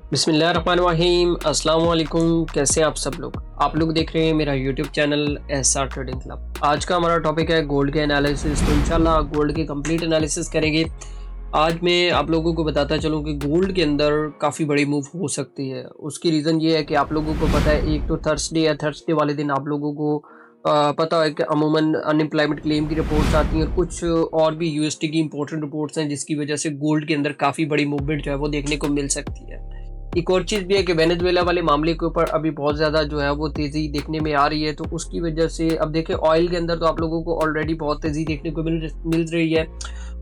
बिस्मिल्लाहिर्रहमानिर्रहीम। अस्सलाम वालेकुम। कैसे हैं आप लोग देख रहे हैं मेरा YouTube channel SR trading club. आज का हमारा टॉपिक है गोल्ड के एनालिसिस। तो इंशाल्लाह गोल्ड के कंप्लीट एनालिसिस करेंगे। आज मैं आप लोगों को बताता चलूँ कि गोल्ड के अंदर काफ़ी बड़ी मूव हो सकती है। उसकी रीज़न ये है कि आप लोगों को पता है, एक तो थर्सडे है, थर्सडे वाले दिन आप लोगों को पता है कि अमूमन अनएम्प्लॉयमेंट क्लेम की रिपोर्ट्स आती हैं और कुछ और भी यूएसटी की इंपॉर्टेंट रिपोर्ट्स हैं, जिसकी वजह से गोल्ड के अंदर काफ़ी बड़ी मूवमेंट जो है वो देखने को मिल सकती है। एक और चीज़ भी है कि वेनेजुएला वाले मामले के ऊपर अभी बहुत ज़्यादा जो है वो तेज़ी देखने में आ रही है, तो उसकी वजह से अब देखें ऑयल के अंदर तो आप लोगों को ऑलरेडी बहुत तेज़ी देखने को मिल रही है।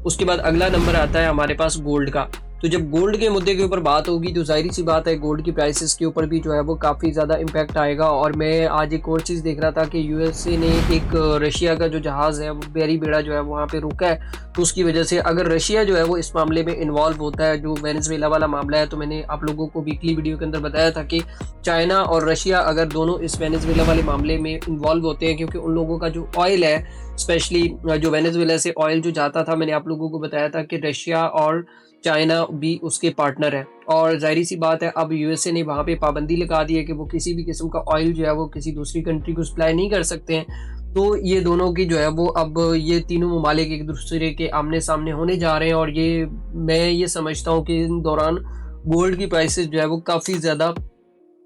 उसके बाद अगला नंबर आता है हमारे पास गोल्ड का। तो जब गोल्ड के मुद्दे के ऊपर बात होगी तो ज़ाहिर सी बात है गोल्ड की प्राइसेस के ऊपर भी जो है वो काफ़ी ज़्यादा इम्पैक्ट आएगा। और मैं आज एक और चीज़ देख रहा था कि यूएसए ने एक रशिया का जो जहाज़ है वो बेरी बेड़ा जो है वहाँ पे रुका है। तो उसकी वजह से अगर रशिया जो है वो इस मामले में इन्वॉल्व होता है, जो वेनेजुएला वाला मामला है, तो मैंने आप लोगों को वीकली वीडियो के अंदर बताया था कि चाइना और रशिया अगर दोनों इस वेनेजुएला वाले मामले में इन्वॉल्व होते हैं, क्योंकि उन लोगों का जो ऑयल है, स्पेशली जो वेनेजुएला से ऑयल जो जाता था, मैंने आप लोगों को बताया था कि रशिया और चाइना भी उसके पार्टनर है। और ज़ाहिर सी बात है अब यूएसए ने वहाँ पे पाबंदी लगा दी है कि वो किसी भी किस्म का ऑयल जो है वो किसी दूसरी कंट्री को सप्लाई नहीं कर सकते हैं। तो ये दोनों की जो है वो अब ये तीनों ममालिक एक दूसरे के आमने सामने होने जा रहे हैं, और ये मैं ये समझता हूँ कि इन दौरान गोल्ड की प्राइसेस जो है वो काफ़ी ज़्यादा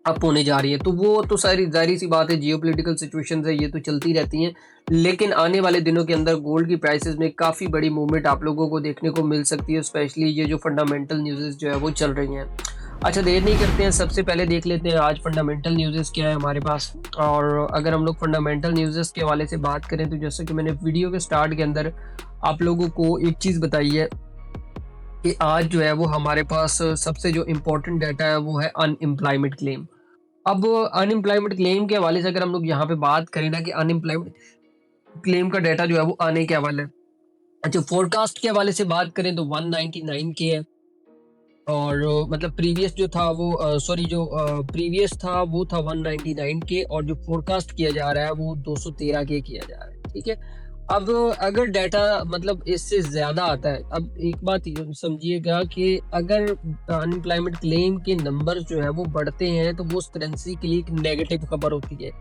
अप होने जा रही है। तो वो तो सारी ज़ाहिर सी बात है, जियोपॉलिटिकल सिचुएशंस है, ये तो चलती रहती हैं। लेकिन आने वाले दिनों के अंदर गोल्ड की प्राइसेस में काफ़ी बड़ी मूवमेंट आप लोगों को देखने को मिल सकती है, स्पेशली ये जो फंडामेंटल न्यूज़ जो है वो चल रही हैं। अच्छा, देर नहीं करते हैं, सबसे पहले देख लेते हैं आज फंडामेंटल न्यूज़ क्या है हमारे पास। और अगर हम लोग फंडामेंटल न्यूज़ के हवाले से बात करें तो जैसे कि मैंने वीडियो के स्टार्ट के अंदर आप लोगों को एक चीज़ बताई है कि आज जो है वो हमारे पास सबसे जो इम्पोर्टेंट डाटा है वो है अनएम्प्लॉयमेंट क्लेम। अब अनएम्प्लॉयमेंट क्लेम के हवाले से अगर हम लोग यहाँ पे बात करें ना कि अनएम्प्लॉयमेंट क्लेम का डाटा जो है वो आने के हवाले। अच्छा, फोरकास्ट के हवाले से बात करें तो 199 के है। और मतलब प्रीवियस जो था वो सॉरी जो प्रीवियस था वो था 199 के, और जो फोरकास्ट किया जा रहा है वो 213 के किया जा रहा है। ठीक है। अब अगर डाटा मतलब इससे ज़्यादा आता है, अब एक बात ये समझिएगा कि अगर अनएम्प्लॉयमेंट क्लेम के नंबर जो है वो बढ़ते हैं तो वो उस करेंसी के लिए एक नेगेटिव खबर होती है।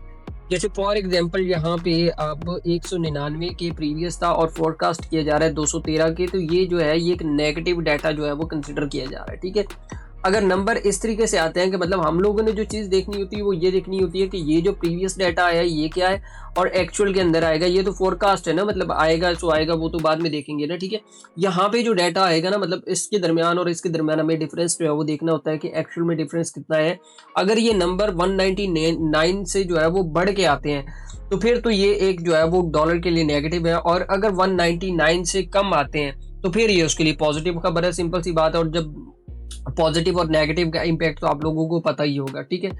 जैसे फॉर एग्जांपल यहाँ पे अब 199 के प्रीवियस था और फोरकास्ट किया जा रहा है 213 के, तो ये जो है ये एक नेगेटिव डाटा जो है वो कंसिडर किया जा रहा है। ठीक है। अगर नंबर इस तरीके से आते हैं कि मतलब हम लोगों ने जो चीज़ देखनी होती है वो ये देखनी होती है कि ये जो प्रीवियस डाटा आया है ये क्या है और एक्चुअल के अंदर आएगा। ये तो फोरकास्ट है ना, मतलब आएगा सो आएगा, वो तो बाद में देखेंगे ना। ठीक है। यहाँ पे जो डाटा आएगा ना, मतलब इसके दरमियान और इसके दरमियान हमें डिफरेंस जो है वो देखना होता है कि एक्चुअल में डिफरेंस कितना है। अगर ये नंबर 199 से जो है वो बढ़ के आते हैं तो फिर तो ये एक जो है वो डॉलर के लिए नेगेटिव है, और अगर 199 से कम आते हैं तो फिर ये उसके लिए पॉजिटिव खबर है। सिंपल सी बात है। और जब पॉजिटिव और नेगेटिव का इम्पैक्ट तो आप लोगों को पता ही होगा। ठीक है।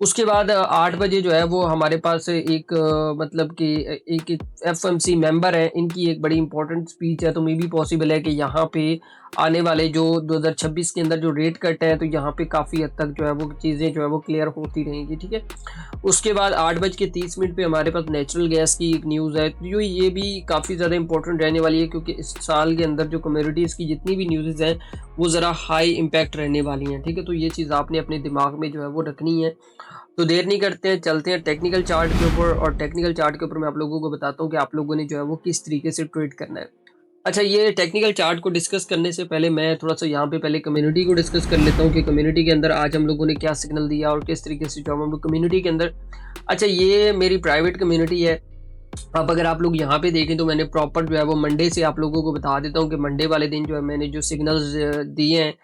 उसके बाद 8 बजे जो है वो हमारे पास एक मतलब कि एक एफएमसी मेंबर है, इनकी एक बड़ी इंपॉर्टेंट स्पीच है। तो मे भी पॉसिबल है कि यहाँ पे आने वाले जो 2026 के अंदर जो रेट कट है तो यहाँ पे काफ़ी हद तक जो है वो चीज़ें जो है वो क्लियर होती रहेंगी। ठीक है। उसके बाद 8:30 पे हमारे पास नेचुरल गैस की एक न्यूज़ है, जो ये भी काफ़ी ज़्यादा इंपॉर्टेंट रहने वाली है, क्योंकि इस साल के अंदर जो कम्युनिटीज़ की जितनी भी न्यूज़ हैं वो ज़रा हाई इम्पैक्ट रहने वाली हैं। ठीक है। तो ये चीज़ आपने अपने दिमाग में जो है वो रखनी है। तो देर नहीं करते हैं, चलते हैं टेक्निकल चार्ट के ऊपर। और टेक्निकल चार्ट के ऊपर मैं आप लोगों को बताता हूँ कि आप लोगों ने जो है वो किस तरीके से ट्रेड करना है। अच्छा, ये टेक्निकल चार्ट को डिस्कस करने से पहले मैं थोड़ा सा यहाँ पे पहले कम्युनिटी को डिस्कस कर लेता हूँ कि कम्युनिटी के अंदर आज हम लोगों ने क्या सिग्नल दिया और किस तरीके से जो हम लोग कम्युनिटी के अंदर। अच्छा, ये मेरी प्राइवेट कम्युनिटी है। अब अगर आप लोग यहाँ पे देखें तो मैंने प्रॉपर जो है वो मंडे से आप लोगों को बता देता हूँ कि मंडे वाले दिन जो है मैंने जो सिग्नल्स दिए हैं,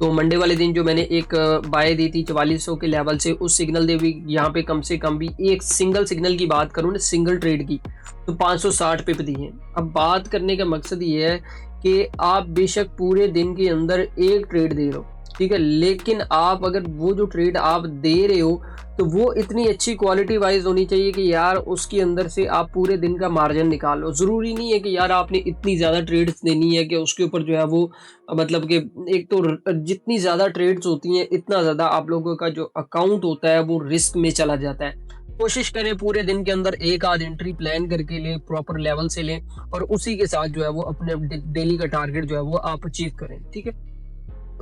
तो मंडे वाले दिन जो मैंने एक बाय दी थी 4400 के लेवल से, उस सिग्नल दे भी यहाँ पे कम से कम भी एक सिंगल सिग्नल की बात करूँ ना, सिंगल ट्रेड की, तो 560 पिप दी है। अब बात करने का मकसद ये है कि आप बेशक पूरे दिन के अंदर एक ट्रेड दे रहे हो, ठीक है, लेकिन आप अगर वो जो ट्रेड आप दे रहे हो तो वो इतनी अच्छी क्वालिटी वाइज होनी चाहिए कि यार उसके अंदर से आप पूरे दिन का मार्जिन निकालो। ज़रूरी नहीं है कि यार आपने इतनी ज़्यादा ट्रेड्स देनी है कि उसके ऊपर जो है वो मतलब कि एक तो जितनी ज़्यादा ट्रेड्स होती हैं इतना ज़्यादा आप लोगों का जो अकाउंट होता है वो रिस्क में चला जाता है। कोशिश करें पूरे दिन के अंदर एक आध एंट्री प्लान करके लें, प्रॉपर लेवल से लें, और उसी के साथ जो है वो अपने डेली का टारगेट जो है वो आप अचीव करें। ठीक है।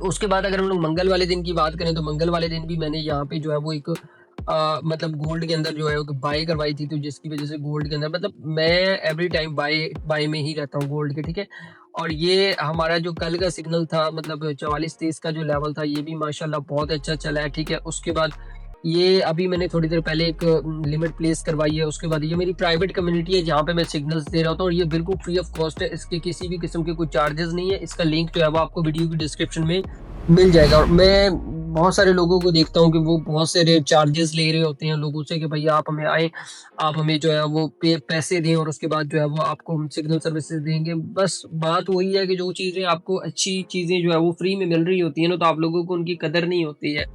उसके बाद अगर हम लोग मंगल वाले दिन की बात करें तो मंगल वाले दिन भी मैंने यहाँ पे जो है वो एक मतलब गोल्ड के अंदर जो है वो बाय करवाई थी, तो जिसकी वजह से गोल्ड के अंदर मतलब मैं एवरी टाइम बाय बाय में ही रहता हूँ गोल्ड के, ठीक है। और ये हमारा जो कल का सिग्नल था मतलब 44-23 का जो लेवल था, ये भी माशाल्लाह बहुत अच्छा चला है, ठीक है। उसके बाद ये अभी मैंने थोड़ी देर पहले एक लिमिट प्लेस करवाई है। उसके बाद ये मेरी प्राइवेट कम्युनिटी है जहाँ पे मैं सिग्नल्स दे रहा होता हूँ, और ये बिल्कुल फ्री ऑफ कॉस्ट है, इसके किसी भी किस्म के कोई चार्जेस नहीं है। इसका लिंक जो है वो आपको वीडियो की डिस्क्रिप्शन में मिल जाएगा। और मैं बहुत सारे लोगों को देखता हूँ कि वो बहुत सारे चार्जेस ले रहे होते हैं लोगों से कि भैया आप हमें आए, आप हमें जो है वो पैसे दें और उसके बाद जो है वो आपको हम सिग्नल सर्विसेज देंगे। बस बात वही है कि जो चीज़ें आपको अच्छी चीज़ें जो है वो फ्री में मिल रही होती है ना, तो आप लोगों को उनकी कदर नहीं होती है।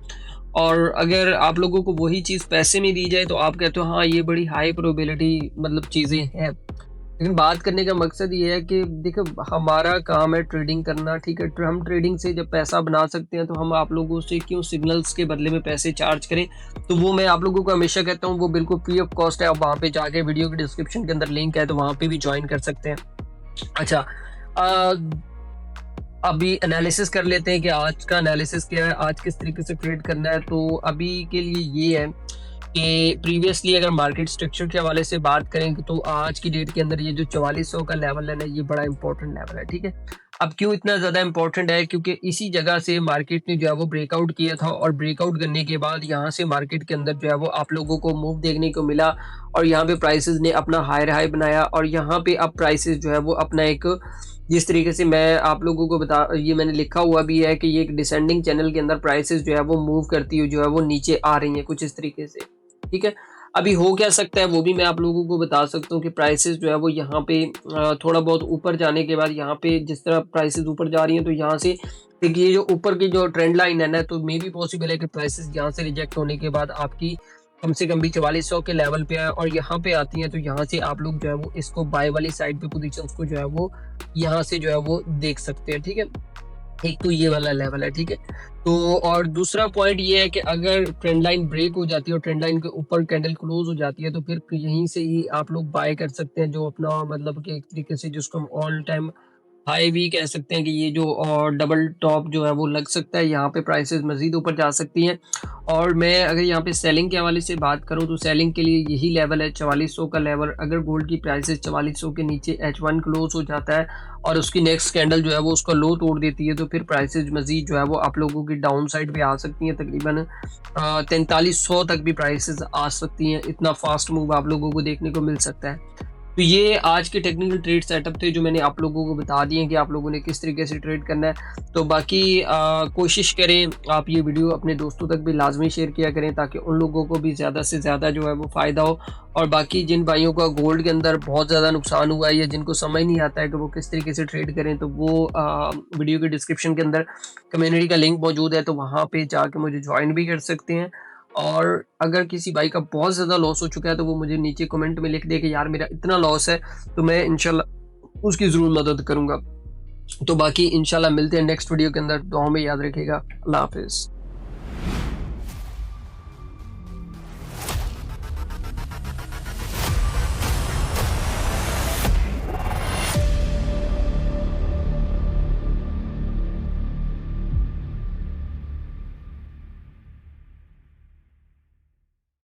और अगर आप लोगों को वही चीज़ पैसे में दी जाए तो आप कहते हो हाँ ये बड़ी हाई प्रोबेबिलिटी मतलब चीज़ें हैं। लेकिन बात करने का मकसद ये है कि देखो हमारा काम है ट्रेडिंग करना, ठीक है। हम ट्रेडिंग से जब पैसा बना सकते हैं तो हम आप लोगों से क्यों सिग्नल्स के बदले में पैसे चार्ज करें। तो वो मैं आप लोगों को हमेशा कहता हूँ वो बिल्कुल फ्री ऑफ कॉस्ट है। आप वहाँ पे जाके वीडियो के डिस्क्रिप्शन के अंदर लिंक है तो वहाँ पे भी ज्वाइन कर सकते हैं। अच्छा, अ, अभी एनालिसिस कर लेते हैं कि आज का एनालिसिस क्या है, आज किस तरीके से ट्रेड करना है। तो अभी के लिए ये है कि प्रीवियसली अगर मार्केट स्ट्रक्चर के हवाले से बात करें तो आज की डेट के अंदर ये जो 4400 का लेवल है ना, ये बड़ा इंपॉर्टेंट लेवल है, ठीक है। अब क्यों इतना ज़्यादा इंपॉर्टेंट है, क्योंकि इसी जगह से मार्केट ने जो है वो ब्रेकआउट किया था, और ब्रेकआउट करने के बाद यहाँ से मार्केट के अंदर जो है वो आप लोगों को मूव देखने को मिला, और यहाँ पे प्राइसेस ने अपना हायर हाई बनाया, और यहाँ पे अब प्राइसेस जो है वो अपना एक जिस तरीके से मैं आप लोगों को बता ये मैंने लिखा हुआ भी है कि ये एक डिसेंडिंग चैनल के अंदर प्राइसेस जो है वो मूव करती हुई जो है वो नीचे आ रही हैं कुछ इस तरीके से, ठीक है। अभी हो क्या सकता है वो भी मैं आप लोगों को बता सकता हूँ कि प्राइसेस जो है वो यहाँ पे थोड़ा बहुत ऊपर जाने के बाद यहाँ पे जिस तरह प्राइसेस ऊपर जा रही हैं तो यहाँ से देखिए ये जो ऊपर की जो ट्रेंड लाइन है ना, तो मे भी पॉसिबल है कि प्राइसेस यहाँ से रिजेक्ट होने के बाद आपकी कम से कम भी 4400 के लेवल पे आए और यहाँ पे आती हैं, तो यहाँ से आप लोग जो है वो इसको बाय वाली साइड पे पोजीशंस को जो है वो यहाँ से जो है वो देख सकते हैं, ठीक है। एक तो ये वाला लेवल है, ठीक है। तो और दूसरा पॉइंट ये है कि अगर ट्रेंड लाइन ब्रेक हो जाती है और ट्रेंड लाइन के ऊपर कैंडल क्लोज हो जाती है तो फिर यहीं से ही आप लोग बाय कर सकते हैं, जो अपना मतलब कि एक तरीके से जिसको हम ऑल टाइम हाई भी कह सकते हैं कि ये जो और डबल टॉप जो है वो लग सकता है, यहाँ पे प्राइसेस मज़ीद ऊपर जा सकती हैं। और मैं अगर यहाँ पे सेलिंग के हवाले से बात करूँ तो सेलिंग के लिए यही लेवल है 4400 का लेवल। अगर गोल्ड की प्राइसेस 4400 के नीचे H1 क्लोज हो जाता है और उसकी नेक्स्ट कैंडल जो है वो उसका लो तोड़ देती है, तो फिर प्राइसेस मज़ीद जो है वो आप लोगों की डाउन साइड पे आ सकती हैं, तकरीबन 4300 तक भी प्राइसेस आ सकती हैं। इतना फास्ट मूव आप लोगों को देखने को मिल सकता है। तो ये आज के टेक्निकल ट्रेड सेटअप थे जो मैंने आप लोगों को बता दिए कि आप लोगों ने किस तरीके से ट्रेड करना है। तो बाकी कोशिश करें आप ये वीडियो अपने दोस्तों तक भी लाजमी शेयर किया करें ताकि उन लोगों को भी ज़्यादा से ज़्यादा जो है वो फ़ायदा हो। और बाकी जिन भाइयों का गोल्ड के अंदर बहुत ज़्यादा नुकसान हुआ है या जिनको समझ नहीं आता है कि वो किस तरीके से ट्रेड करें, तो वो वीडियो के डिस्क्रिप्शन के अंदर कम्युनिटी का लिंक मौजूद है, तो वहाँ पर जाके मुझे ज्वाइन भी कर सकते हैं। और अगर किसी भाई का बहुत ज़्यादा लॉस हो चुका है तो वो मुझे नीचे कमेंट में लिख दे कि यार मेरा इतना लॉस है, तो मैं इंशाल्लाह उसकी ज़रूर मदद करूँगा। तो बाकी इंशाल्लाह मिलते हैं नेक्स्ट वीडियो के अंदर। दुआओं में याद रखिएगा। अल्लाह हाफ़िज़।